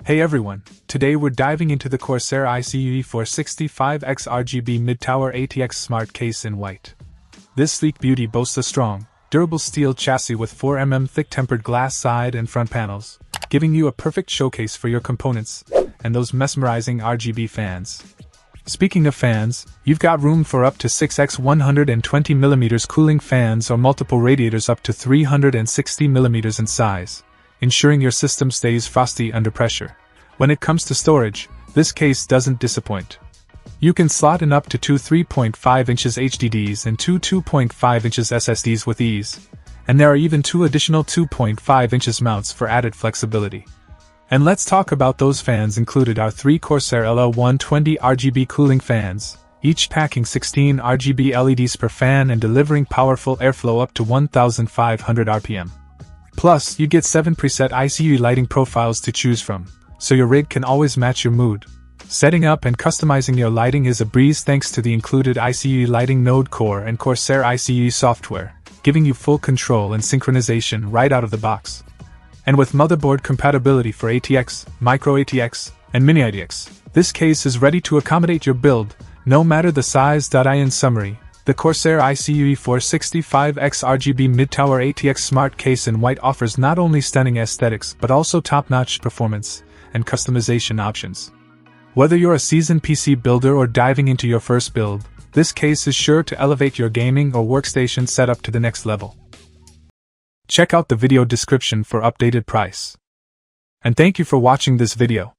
Hey everyone, today we're diving into the CORSAIR iCUE 465X RGB mid-tower ATX smart case in white. This sleek beauty boasts a strong, durable steel chassis with 4mm thick tempered glass side and front panels, giving you a perfect showcase for your components and those mesmerizing RGB fans. Speaking of fans, you've got room for up to 6x 120mm cooling fans or multiple radiators up to 360mm in size, ensuring your system stays frosty under pressure. When it comes to storage, this case doesn't disappoint. You can slot in up to two 3.5 inches HDDs and two 2.5 inches SSDs with ease, and there are even two additional 2.5 inches mounts for added flexibility. And let's talk about those fans included. Our three CORSAIR LL120 RGB cooling fans, each packing 16 RGB LEDs per fan and delivering powerful airflow up to 1500 RPM. Plus, you get 7 preset iCUE lighting profiles to choose from, so your rig can always match your mood. Setting up and customizing your lighting is a breeze thanks to the included iCUE Lighting Node Core and CORSAIR iCUE software, giving you full control and synchronization right out of the box. And with motherboard compatibility for ATX, Micro ATX, and Mini ATX, this case is ready to accommodate your build, no matter the size. In summary, the CORSAIR iCUE 465X RGB mid-tower ATX smart case in white offers not only stunning aesthetics but also top-notch performance and customization options. Whether you're a seasoned PC builder or diving into your first build, this case is sure to elevate your gaming or workstation setup to the next level. Check out the video description for updated price. And thank you for watching this video.